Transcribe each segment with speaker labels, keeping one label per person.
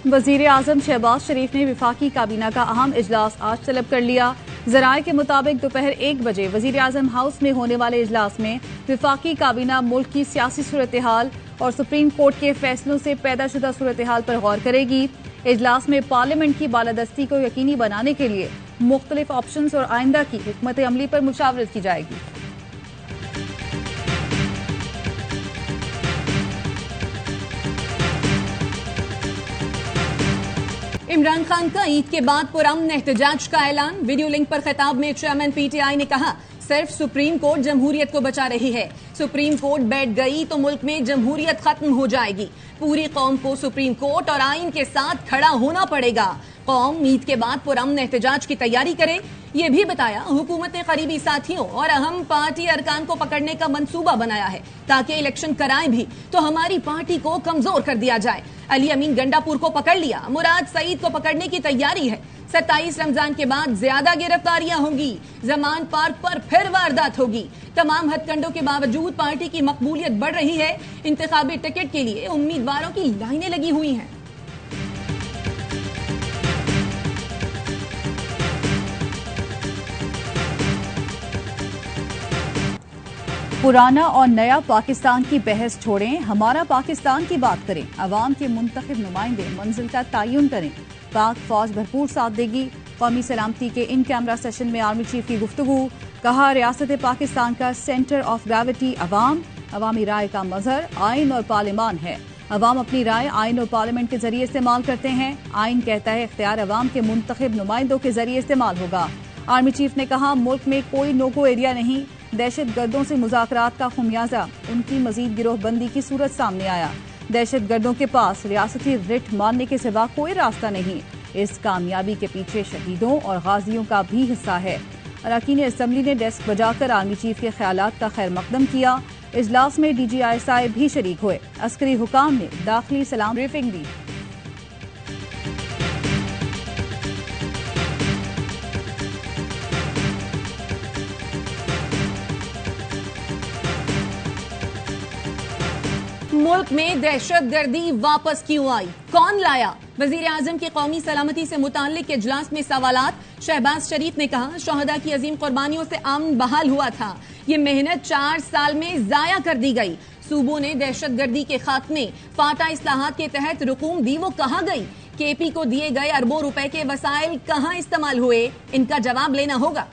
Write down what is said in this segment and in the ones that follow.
Speaker 1: वजीर आजम शहबाज शरीफ ने विफाकी काबीना का अहम इजलास आज तलब कर लिया। जराये के मुताबिक दोपहर 1 बजे वजीर आजम हाउस में होने वाले इजलास में विफाकी काबीना मुल्क की सियासी सूरत हाल और सुप्रीम कोर्ट के फैसलों से पैदाशुदा सूरत हाल पर गौर करेगी। इजलास में पार्लियामेंट की बालादस्ती को यकीनी बनाने के लिए मुख्तलिफ ऑप्शंस और आइंदा की हिकमत अमली पर मुशावरत की जाएगी।
Speaker 2: इमरान खान का ईद के बाद पुरअमन एहतजाज का ऐलान। वीडियो लिंक पर खिताब में चेयरमैन पीटीआई ने कहा, सिर्फ सुप्रीम कोर्ट जमहूरियत को बचा रही है। सुप्रीम कोर्ट बैठ गई तो मुल्क में जमहूरियत खत्म हो जाएगी। पूरी कौम को सुप्रीम कोर्ट और आइन के साथ खड़ा होना पड़ेगा। कौम ईद के बाद पुरअमन एहतजाज की तैयारी करे। ये भी बताया, हुकूमत ने करीबी साथियों और अहम पार्टी अरकान को पकड़ने का मंसूबा बनाया है ताकि इलेक्शन कराएं भी तो हमारी पार्टी को कमजोर कर दिया जाए। अली अमीन गंडापुर को पकड़ लिया, मुराद सईद को पकड़ने की तैयारी है। 27 रमजान के बाद ज्यादा गिरफ्तारियां होंगी। जमान पार्क पर फिर वारदात होगी। तमाम हथकंडों के बावजूद पार्टी की मकबूलियत बढ़ रही है। इंतखाबी टिकट के लिए उम्मीदवारों की लाइनें लगी हुई हैं।
Speaker 1: पुराना और नया पाकिस्तान की बहस छोड़ें, हमारा पाकिस्तान की बात करें। अवाम के मुंतखब नुमाइंदे मंजिल का तयन करें। पाक फौज भरपूर साथ देगी। कौमी सलामती के इन कैमरा सेशन में आर्मी चीफ की गुफ्तगू। कहा, रियासत पाकिस्तान का सेंटर ऑफ ग्रेविटी अवाम, अवामी राय का मजहर आइन और पार्लियामान है। अवाम अपनी राय आइन और पार्लियामेंट के जरिए इस्तेमाल करते हैं। आइन कहता है इख्तियार अवाम के मुंतखब नुमाइंदों के जरिए इस्तेमाल होगा। आर्मी चीफ ने कहा, मुल्क में कोई नो-गो एरिया नहीं। दहशत गर्दों से मुज़ाकरात का खुमियाजा उनकी मजीद गिरोहबंदी की सूरत सामने आया। दहशत गर्दों के पास रियासती रिट मानने के सिवा कोई रास्ता नहीं। इस कामयाबी के पीछे शहीदों और गाजियों का भी हिस्सा है। अरकान असम्बली ने डेस्क बजाकर आर्मी चीफ के ख्यालात का खैर मकदम किया। इजलास में DGISI भी शरीक हुए। अस्करी हुकाम ने दाखिली सलाम ब्रीफिंग दी।
Speaker 2: मुल्क में दहशत गर्दी वापस क्यों आई, कौन लाया? वजीर आजम की कौमी सलामती से मुताल्लिक इजलास में सवालात। शहबाज शरीफ ने कहा, शोहदा की अजीम कुर्बानियों से अमन बहाल हुआ था। ये मेहनत 4 साल में जाया कर दी गई। सूबों ने दहशत गर्दी के खात्मे फाटा इस्लाहात के तहत रकूम दी, वो कहां गई? KP को दिए गए अरबों रुपए के वसाइल कहां इस्तेमाल हुए? इनका जवाब लेना होगा।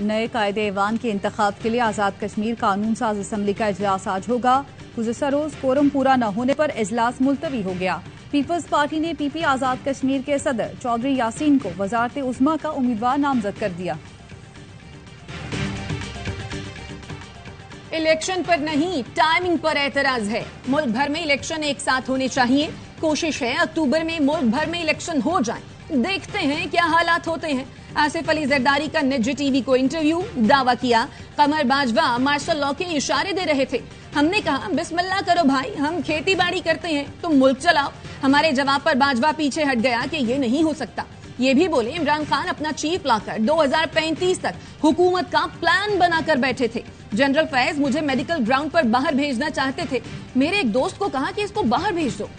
Speaker 1: नए कायदे ऐवान के इंतखाब के लिए आज़ाद कश्मीर कानून साज असम्बली का इजलास आज होगा। गुज़िश्ता रोज कोरम पूरा न होने पर इजलास मुलतवी हो गया। पीपल्स पार्टी ने PP आज़ाद कश्मीर के सदर चौधरी यासीन को वजारत उज़्मा का उम्मीदवार नामजद कर दिया।
Speaker 2: इलेक्शन पर नहीं, टाइमिंग पर एतराज है। मुल्क भर में इलेक्शन एक साथ होने चाहिए। कोशिश है अक्टूबर में मुल्क भर में इलेक्शन हो जाए। देखते हैं क्या हालात होते हैं। आसिफ अली जरदारी का निजी TV को इंटरव्यू। दावा किया, कमर बाजवा मार्शल लॉ के इशारे दे रहे थे। हमने कहा, बिस्मिल्लाह करो भाई, हम खेती बाड़ी करते हैं, तुम मुल्क चलाओ। हमारे जवाब पर बाजवा पीछे हट गया कि ये नहीं हो सकता। ये भी बोले, इमरान खान अपना चीफ लाकर 2035 तक हुकूमत का प्लान बनाकर बैठे थे। जनरल फैज मुझे मेडिकल ग्राउंड पर बाहर भेजना चाहते थे। मेरे एक दोस्त को कहा कि इसको बाहर भेज दो।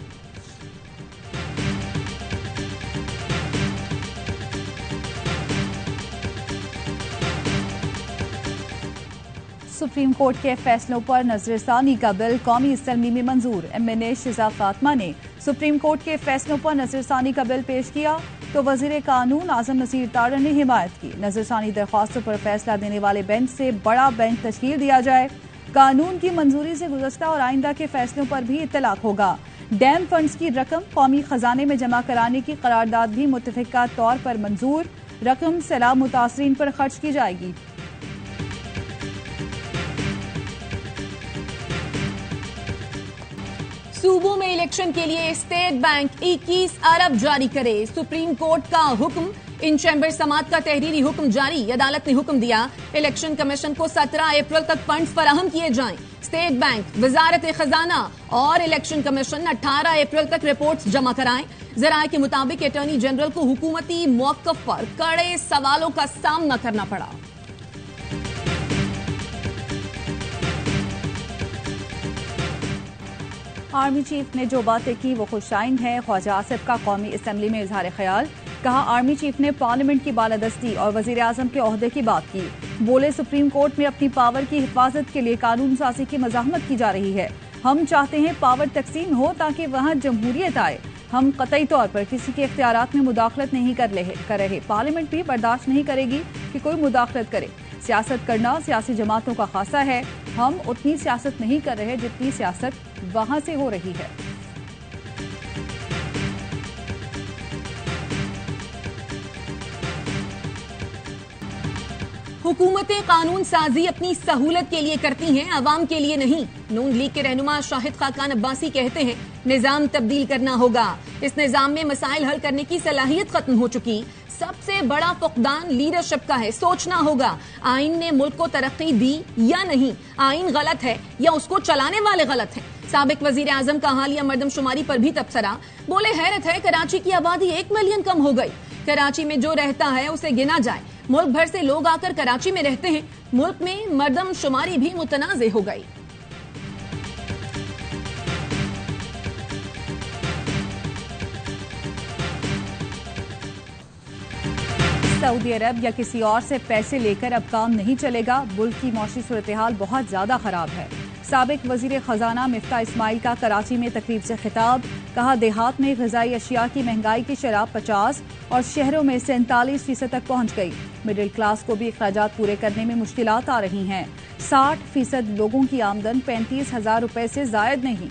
Speaker 1: सुप्रीम कोर्ट के फैसलों पर नजरसानी का बिल कौमी असम्बली में मंजूर। MNA शिजा फातिमा ने सुप्रीम कोर्ट के फैसलों पर नजरसानी का बिल पेश किया तो वजीर कानून आजम नसीर तारड़ ने हिमायत की। नजरसानी दरख्वास्तों पर फैसला देने वाले बेंच से बड़ा बेंच तश्कील दिया जाए। कानून की मंजूरी से गुज़श्ता और आइंदा के फैसलों पर भी इत्तलाक होगा। डैम फंड्स की रकम कौमी खजाने में जमा कराने की करारदाद भी मुत्तफिका तौर पर मंजूर। रकम सैलाब मुतासरीन पर खर्च की जाएगी।
Speaker 2: सूबों में इलेक्शन के लिए स्टेट बैंक 21 अरब जारी करे। सुप्रीम कोर्ट का हुक्म। इन चैम्बर समात का तहरीरी हुक्म जारी। अदालत ने हुक्म दिया, इलेक्शन कमीशन को 17 अप्रैल तक फंड्स फराहम किए जाएं। स्टेट बैंक, वजारत खजाना और इलेक्शन कमीशन 18 अप्रैल तक रिपोर्ट्स जमा कराएं। जराये के मुताबिक अटॉर्नी जनरल को हुकूमती मौक़िफ़ पर कड़े सवालों का सामना करना पड़ा।
Speaker 1: आर्मी चीफ ने जो बातें की वो खुशाइन है। ख्वाजा आसिफ का कौमी असम्बली में इजहार ख्याल। कहा आर्मी चीफ ने पार्लियामेंट की बालादस्ती और वजीर आजम के ओहदे की बात की। बोले सुप्रीम कोर्ट में अपनी पावर की हिफाजत के लिए कानून साजी की मज़ाहमत की जा रही है। हम चाहते हैं पावर तकसीम हो ताकि वहाँ जमहूरियत आए। हम कतई तौर पर किसी के इख्तियारात में मुदाखलत नहीं कर रहे। पार्लियामेंट भी बर्दाश्त नहीं करेगी कि कोई मुदाखलत करे। सियासत करना सियासी जमातों का खासा है। हम उतनी सियासत नहीं कर रहे जितनी सियासत वहां से हो रही है।
Speaker 2: हुकूमतें कानून साजी अपनी सहूलत के लिए करती हैं, अवाम के लिए नहीं। नून लीग के रहनुमा शाहिद खाकान अब्बासी कहते हैं निजाम तब्दील करना होगा। इस निजाम में मसाइल हल करने की सलाहियत खत्म हो चुकी। सबसे बड़ा फुकदान लीडरशिप का है। सोचना होगा आइन ने मुल्क को तरक्की दी या नहीं, आइन गलत है या उसको चलाने वाले गलत हैं। साबिक वजीर आजम का हालिया मर्दमशुमारी पर भी तबसरा। बोले हैरत है कराची की आबादी 1 मिलियन कम हो गई। कराची में जो रहता है उसे गिना जाए। मुल्क भर से लोग आकर कराची में रहते हैं। मुल्क में मर्दमशुमारी भी मुतनाज़े हो गई।
Speaker 1: सऊदी अरब या किसी और से पैसे लेकर अब काम नहीं चलेगा। मुल्क की मौशी सूरत-ए-हाल बहुत ज्यादा खराब है। साबिक वजीर खजाना मिफ्ता इस्माइल का कराची में तकरीब से खिताब। कहा देहात में ग़िज़ाई अशिया की महंगाई की शरह 50 और शहरों में 47% तक पहुंच गई। मिडिल क्लास को भी अखराजात पूरे करने में मुश्किलात आ रही हैं। 60% लोगों की आमदन 35,000 रुपए से जायद नहीं।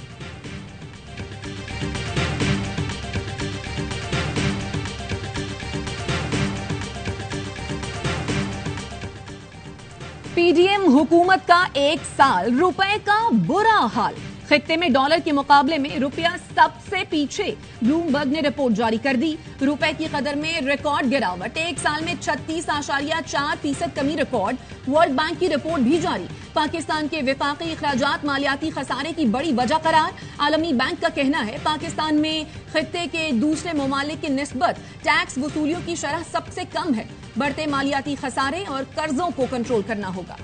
Speaker 2: पीडीएम हुकूमत का 1 साल, रुपए का बुरा हाल। खित्ते में डॉलर के मुकाबले में रुपया सबसे पीछे। ब्लूमबर्ग ने रिपोर्ट जारी कर दी। रुपए की कदर में रिकॉर्ड गिरावट। 1 साल में 36.4% कमी रिकॉर्ड। वर्ल्ड बैंक की रिपोर्ट भी जारी। पाकिस्तान के विफाकी इखराजात मालियाती खसारे की बड़ी वजह करार। आलमी बैंक का कहना है पाकिस्तान में खित्ते के दूसरे ममालिक की निस्बत टैक्स वसूलियों की शरह सबसे कम है। बढ़ते मालियाती खसारे और कर्जों को कंट्रोल करना होगा।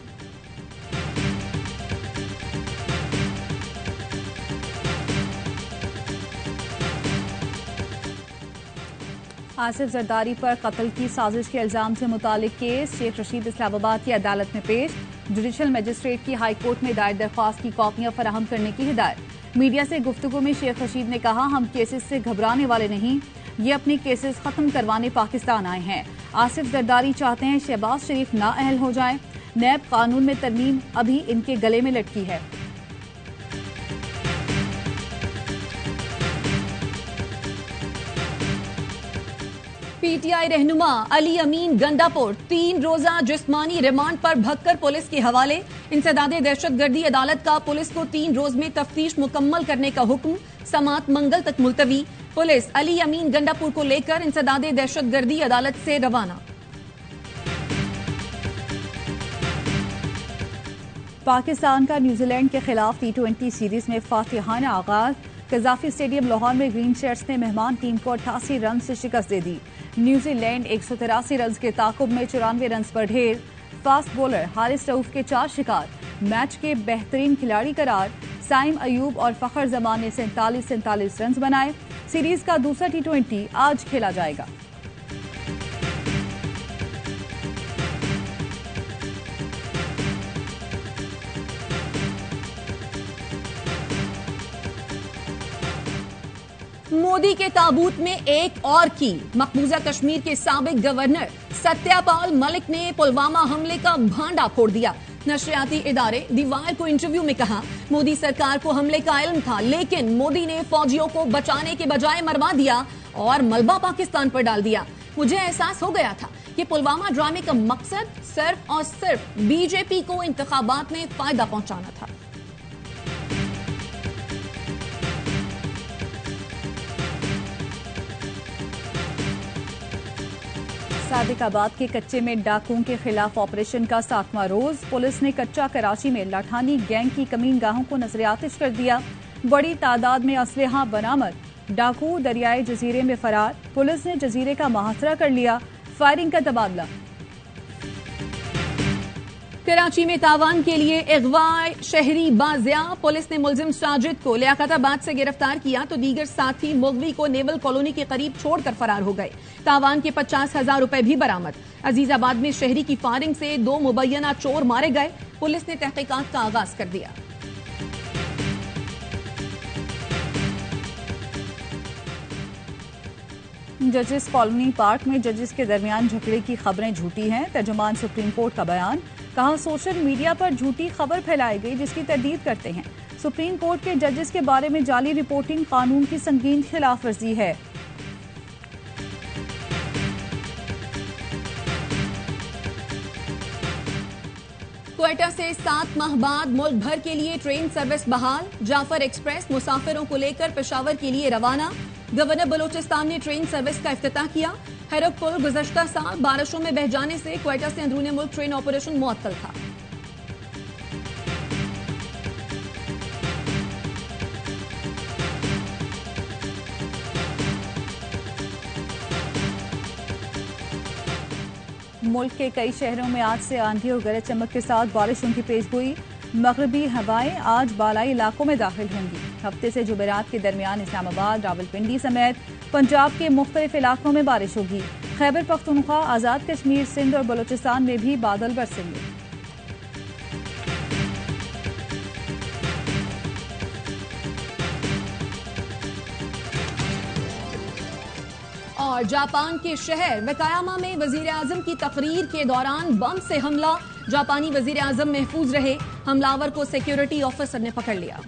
Speaker 1: आसिफ जरदारी पर कत्ल की साजिश के इल्जाम से मुतालिक केस शेख रशीद इस्लामाबाद की अदालत में पेश। जुडिशल मजिस्ट्रेट की हाई कोर्ट में दायर दरख्वास्त की कॉपियां फराहम करने की हिदायत। मीडिया से गुफ्तगू में शेख रशीद ने कहा हम केसेस से घबराने वाले नहीं, ये अपनी केसेस खत्म करवाने पाकिस्तान आए हैं। आसिफ जरदारी चाहते हैं शहबाज शरीफ नाअहल हो जाए। नैब कानून में तरमीम अभी इनके गले में लटकी है।
Speaker 2: पीटीआई रहनुमा अली अमीन गंडापुर 3 रोजा जिस्मानी रिमांड पर भक्कर पुलिस के हवाले। इंसदादे दहशतगर्दी अदालत का पुलिस को 3 रोज में तफ्तीश मुकम्मल करने का हुक्म। समात मंगल तक मुलतवी। पुलिस अली अमीन गंडापुर को लेकर इंसदादे दहशतगर्दी अदालत से रवाना।
Speaker 1: पाकिस्तान का न्यूजीलैंड के खिलाफ T20 सीरीज में फातिहाना आगाज। कजाफी स्टेडियम लाहौर में ग्रीन शर्ट्स ने मेहमान टीम को 88 रन से शिकस्त दे दी। न्यूजीलैंड 183 रन के ताकुब में 94 रन पर ढेर। फास्ट बॉलर हारिस रऊफ के 4 शिकार। मैच के बेहतरीन खिलाड़ी करार। साइम अयूब और फखर जमान ने 47 रन बनाए। सीरीज का दूसरा T20 आज खेला जाएगा।
Speaker 2: मोदी के ताबूत में एक और की। मकबूजा कश्मीर के साबिक गवर्नर सत्यापाल मलिक ने पुलवामा हमले का भांडा फोड़ दिया। नशरियाती इदारे दी वायर को इंटरव्यू में कहा मोदी सरकार को हमले का इल्म था, लेकिन मोदी ने फौजियों को बचाने के बजाय मरवा दिया और मलबा पाकिस्तान पर डाल दिया। मुझे एहसास हो गया था कि पुलवामा ड्रामे का मकसद सिर्फ और सिर्फ बीजेपी को इंतखाबात में फायदा पहुंचाना था।
Speaker 1: सादिकाबाद के कच्चे में डाकुओं के खिलाफ ऑपरेशन का 7वां रोज। पुलिस ने कच्चा कराची में लाठानी गैंग की कमीनगाहों को नजर-ए-आतिश कर दिया। बड़ी तादाद में असलहा बरामद। डाकू दरियाए जजीरे में फरार। पुलिस ने जजीरे का मुहासरा कर लिया। फायरिंग का तबादला।
Speaker 2: कराची में तावान के लिए अगवा शहरी बाजिया। पुलिस ने मुलजिम साजिद को लियाकताबाद से गिरफ्तार किया तो दीगर साथी मुगवी को नेवल कॉलोनी के करीब छोड़कर फरार हो गए। तावान के 50,000 रुपए भी बरामद। अजीजाबाद में शहरी की फायरिंग से 2 मुबैना चोर मारे गए। पुलिस ने तहकीकात का आगाज कर दिया।
Speaker 1: जजेस कॉलोनी पार्क में जजेस के दरमियान झगड़े की खबरें झूठी हैं। तर्जुमान सुप्रीम कोर्ट का बयान। कहा, सोशल मीडिया पर झूठी खबर फैलाई गई जिसकी तर्दीद करते हैं। सुप्रीम कोर्ट के जजेस के बारे में जाली रिपोर्टिंग कानून की संगीन खिलाफ वर्जी है।
Speaker 2: क्वेटा से 7 माह बाद मुल्क भर के लिए ट्रेन सर्विस बहाल। जाफर एक्सप्रेस मुसाफिरों को लेकर पेशावर के लिए रवाना। गवर्नर बलोचिस्तान ने ट्रेन सर्विस का इफ्तिताह किया। हैरक पुल गुज़श्ता साल बारिशों में बह जाने से क्वेटा से अंदरूनी मुल्क ट्रेन ऑपरेशन मुअत्तल था।
Speaker 1: मुल्क के कई शहरों में आज से आंधी और गरज चमक के साथ बारिशों की पेशगोई। मगरबी हवाएं आज बालाई इलाकों में दाखिल होंगी। हफ्ते से जुमेरात के दरमियान इस्लामाबाद, रावलपिंडी समेत पंजाब के मुख्तलिफ इलाकों में बारिश होगी। खैबर पख्तूनख्वा, आजाद कश्मीर, सिंध और बलोचिस्तान में भी बादल बरसेंगे।
Speaker 2: और जापान के शहर वकायामा में वजीर आजम की तकरीर के दौरान बम से हमला। जापानी वजीर आजम महफूज रहे। हमलावर को सिक्योरिटी ऑफिसर ने पकड़ लिया।